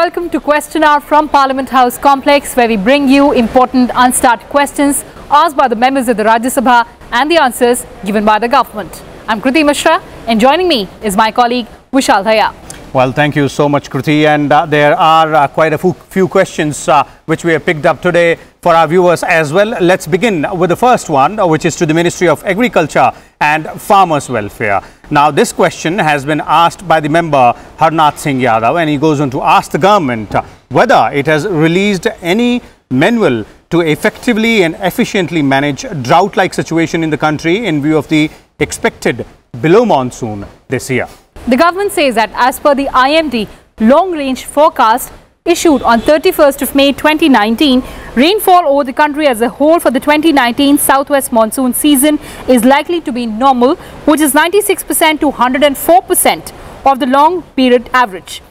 welcome to Question Hour from Parliament House Complex, where we bring you important unstarted questions asked by the members of the Rajya Sabha and the answers given by the government. I'm Kriti Mishra, and joining me is my colleague Vishal. Dahiya. Well, thank you so much, Kriti. And there are quite a few questions which we have picked up today for our viewers as well. Let's begin with the first one, which is to the Ministry of Agriculture and Farmers Welfare. Now, this question has been asked by the member Harnath Singh Yadav, and he goes on to ask the government whether it has released any manual to effectively and efficiently manage drought-like situation in the country in view of the expected below monsoon this year. The government says that as per the IMD long-range forecast issued on 31st of May 2019, rainfall over the country as a whole for the 2019 southwest monsoon season is likely to be normal, which is 96% to 104% of the long period average.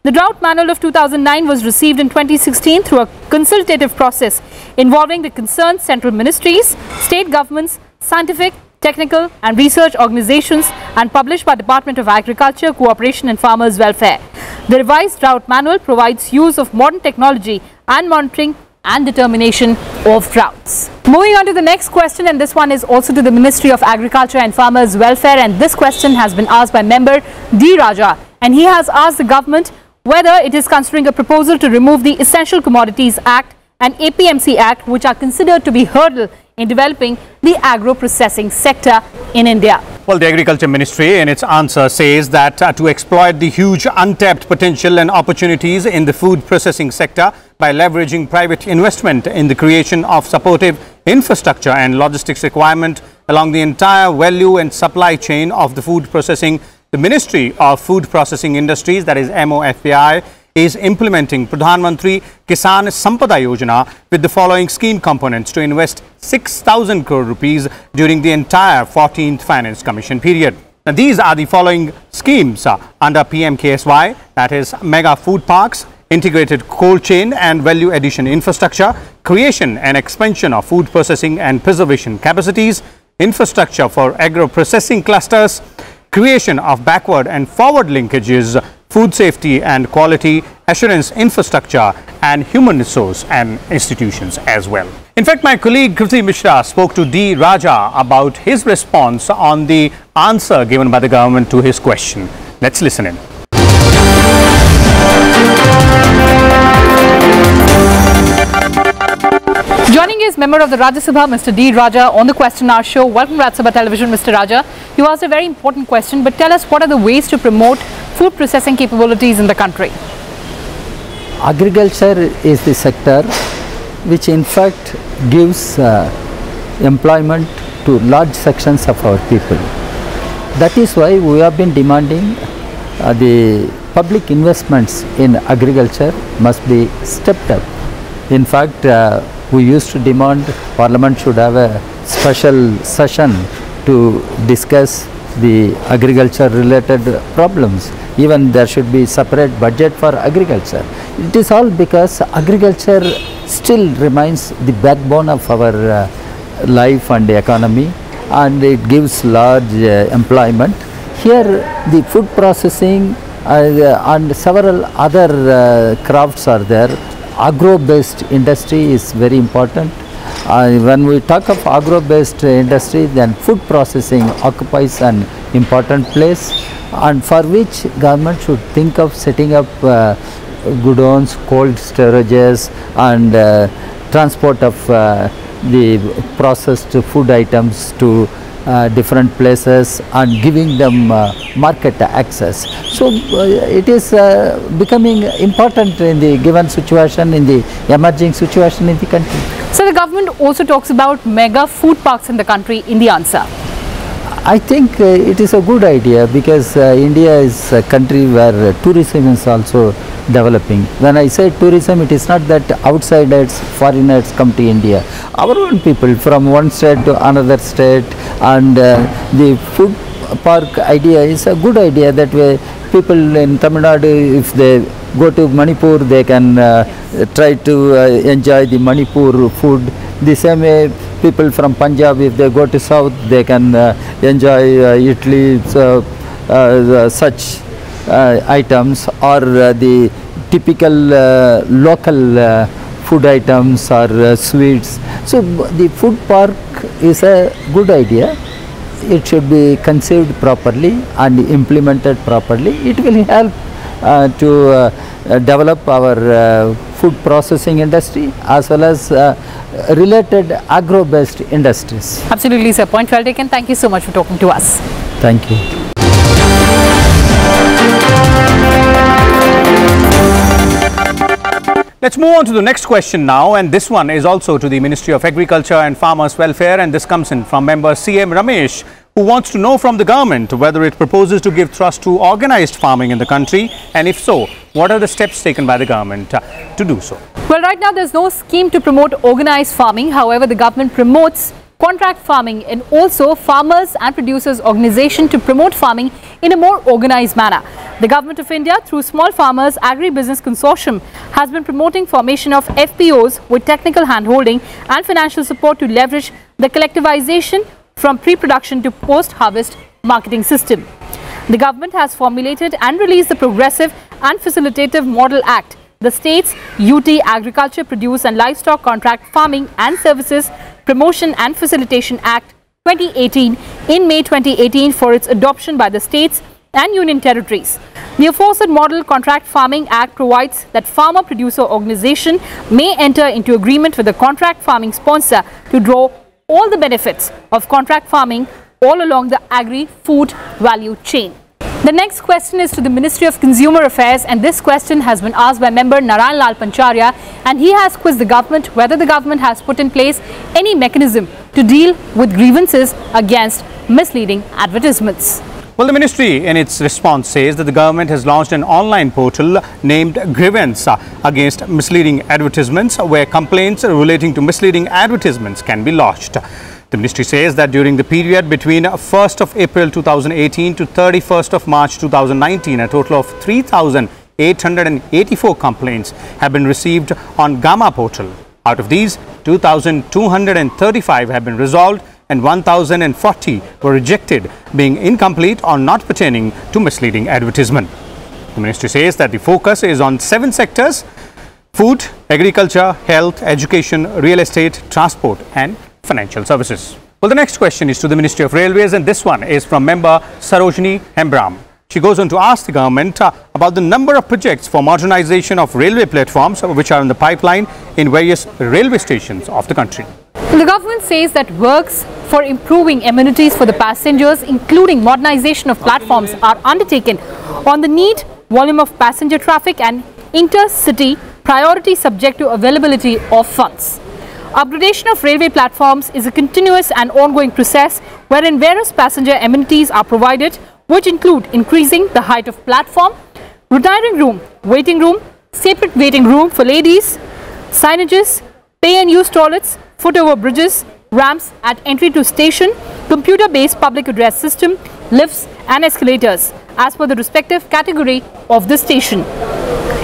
The drought manual of 2009 was received in 2016 through a consultative process involving the concerned central ministries, state governments, scientific, technical and research organizations, and published by Department of Agriculture, Cooperation and Farmers Welfare. The revised drought manual provides use of modern technology and monitoring and determination of droughts. Moving on to the next question, and this one is also to the Ministry of Agriculture and Farmers Welfare, and this question has been asked by member D. Raja, and he has asked the government whether it is considering a proposal to remove the Essential Commodities Act and APMC Act, which are considered to be hurdle in developing the agro-processing sector in India. Well, the Agriculture Ministry in its answer says that to exploit the huge untapped potential and opportunities in the food processing sector by leveraging private investment in the creation of supportive infrastructure and logistics requirement along the entire value and supply chain of the food processing, the Ministry of Food Processing Industries, that is MOFPI, is implementing Pradhan Mantri Kisan Sampada Yojana with the following scheme components to invest 6,000 crore rupees during the entire 14th Finance Commission period. Now, these are the following schemes under PMKSY, that is Mega Food Parks, Integrated Cold Chain and Value Addition Infrastructure, Creation and Expansion of Food Processing and Preservation Capacities, Infrastructure for Agro-Processing Clusters, Creation of Backward and Forward Linkages, Food Safety and Quality Assurance Infrastructure, and Human Resource and Institutions as well. In fact, my colleague Kriti Mishra spoke to D. Raja about his response on the answer given by the government to his question. Let's listen in. Joining is member of the Rajya Sabha, Mr. D. Raja, on the Question Hour show. Welcome to Rajya Sabha Television, Mr. Raja. You asked a very important question, but tell us, what are the ways to promote food processing capabilities in the country? Agriculture is the sector which in fact gives employment to large sections of our people. That is why we have been demanding the public investments in agriculture must be stepped up. In fact, we used to demand Parliament should have a special session to discuss the agriculture related problems. Even there should be separate budget for agriculture. It is all because agriculture still remains the backbone of our life and economy, and it gives large employment. Here the food processing and several other crafts are there. Agro-based industry is very important. When we talk of agro-based industry, then food processing occupies an important place, and for which government should think of setting up goodowns, cold storages, and transport of the processed food items to different places and giving them market access. So it is becoming important in the given situation, in the emerging situation in the country. So the government also talks about mega food parks in the country in the answer. I think it is a good idea, because India is a country where tourism is also developing. When I say tourism, it is not that outsiders, foreigners come to India. Our own people from one state to another state, and the food park idea is a good idea. That way people in Tamil Nadu, if they go to Manipur, they can try to enjoy the Manipur food. The same way people from Punjab, if they go to south, they can enjoy Italy, such items, or the typical local food items or sweets. So the food park is a good idea. It should be conceived properly and implemented properly. It will help to develop our food processing industry as well as related agro-based industries. Absolutely, sir. Point well taken. Thank you so much for talking to us. Thank you. Let's move on to the next question now, and this one is also to the Ministry of Agriculture and Farmers Welfare, and this comes in from member CM Ramesh, who wants to know from the government whether it proposes to give thrust to organized farming in the country, and if so, what are the steps taken by the government to do so? Well, right now there's no scheme to promote organized farming. However, the government promotes contract farming and also farmers and producers organization to promote farming in a more organized manner. The Government of India, through Small Farmers Agri-Business Consortium, has been promoting formation of FPOs with technical handholding and financial support to leverage the collectivization from pre-production to post-harvest marketing system. The government has formulated and released the Progressive and Facilitative Model Act, the state's UT Agriculture, Produce and Livestock Contract Farming and Services Promotion and Facilitation Act 2018 in May 2018 for its adoption by the states and union territories. The aforesaid Model Contract Farming Act provides that farmer-producer organization may enter into agreement with the contract farming sponsor to draw all the benefits of contract farming all along the agri-food value chain. The next question is to the Ministry of Consumer Affairs, and this question has been asked by member Narayan Lal Pancharia, and he has quizzed the government whether the government has put in place any mechanism to deal with grievances against misleading advertisements. Well, the ministry in its response says that the government has launched an online portal named Grievance against misleading advertisements, where complaints relating to misleading advertisements can be lodged. The ministry says that during the period between 1st of April 2018 to 31st of March 2019, a total of 3,884 complaints have been received on Gamma portal. Out of these, 2,235 have been resolved and 1,040 were rejected, being incomplete or not pertaining to misleading advertisement. The ministry says that the focus is on 7 sectors: food, agriculture, health, education, real estate, transport and financial services. Well, the next question is to the Ministry of Railways, and this one is from member Sarojini Hembram. She goes on to ask the government about the number of projects for modernization of railway platforms which are in the pipeline in various railway stations of the country. The government says that works for improving amenities for the passengers, including modernization of platforms, are undertaken on the need, volume of passenger traffic and intercity priority subject to availability of funds. Upgradation of railway platforms is a continuous and ongoing process wherein various passenger amenities are provided, which include increasing the height of platform, retiring room, waiting room, separate waiting room for ladies, signages, pay and use toilets, footover bridges, ramps at entry to station, computer-based public address system, lifts and escalators as per the respective category of the station.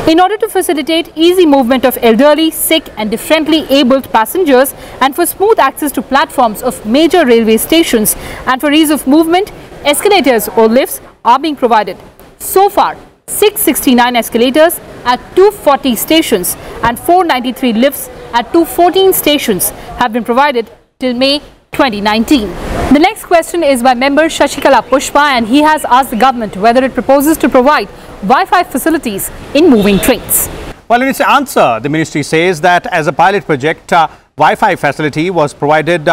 In order to facilitate easy movement of elderly, sick and differently abled passengers, and for smooth access to platforms of major railway stations, and for ease of movement, escalators or lifts are being provided. So far, 669 escalators at 240 stations and 493 lifts at 214 stations have been provided till May 2019. The next question is by member Shashikala Pushpa, and he has asked the government whether it proposes to provide Wi-Fi facilities in moving trains. Well, in its answer, the ministry says that as a pilot project, Wi-Fi facility was provided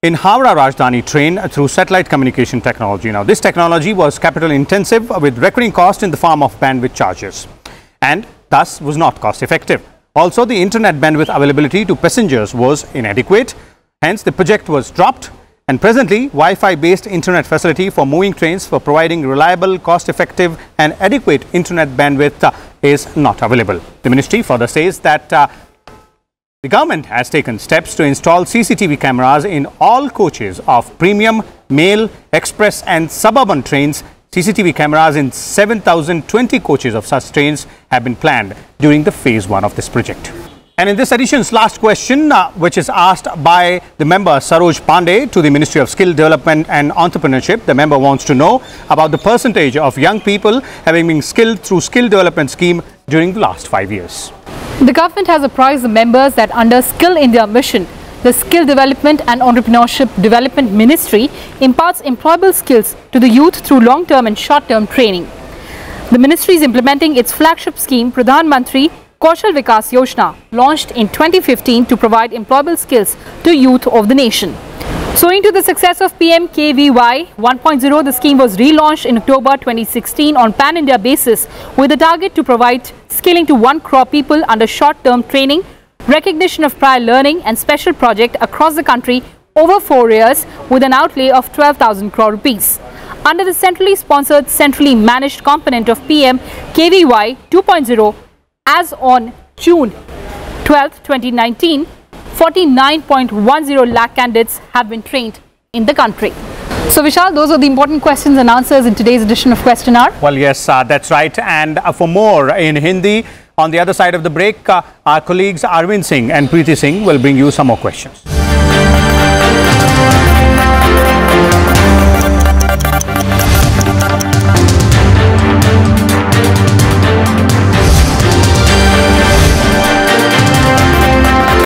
in Howrah Rajdhani train through satellite communication technology. Now, this technology was capital intensive with recurring cost in the form of bandwidth charges and thus was not cost effective. Also, the internet bandwidth availability to passengers was inadequate. Hence, the project was dropped, and presently Wi-Fi based internet facility for moving trains for providing reliable, cost effective and adequate internet bandwidth is not available. The ministry further says that the government has taken steps to install CCTV cameras in all coaches of premium, mail, express and suburban trains. CCTV cameras in 7,020 coaches of such trains have been planned during the phase 1 of this project. And in this edition's last question, which is asked by the member Saroj Pandey to the Ministry of Skill Development and Entrepreneurship, the member wants to know about the percentage of young people having been skilled through skill development scheme during the last 5 years. The government has apprised the members that under Skill India Mission, the Skill Development and Entrepreneurship Development Ministry imparts employable skills to the youth through long-term and short-term training. The ministry is implementing its flagship scheme, Pradhan Mantri Kaushal Vikas Yojana, launched in 2015 to provide employable skills to youth of the nation. So, owing to the success of PMKVY 1.0, the scheme was relaunched in October 2016 on pan-India basis with a target to provide skilling to 1 crore people under short-term training, recognition of prior learning and special project across the country over 4 years with an outlay of 12,000 crore rupees. Under the centrally sponsored, centrally managed component of PMKVY 2.0, as on June 12, 2019, 49.10 lakh candidates have been trained in the country. So Vishal, those are the important questions and answers in today's edition of Question Hour. Well, yes, that's right. And for more in Hindi, on the other side of the break, our colleagues Arvind Singh and Kriti Singh will bring you some more questions.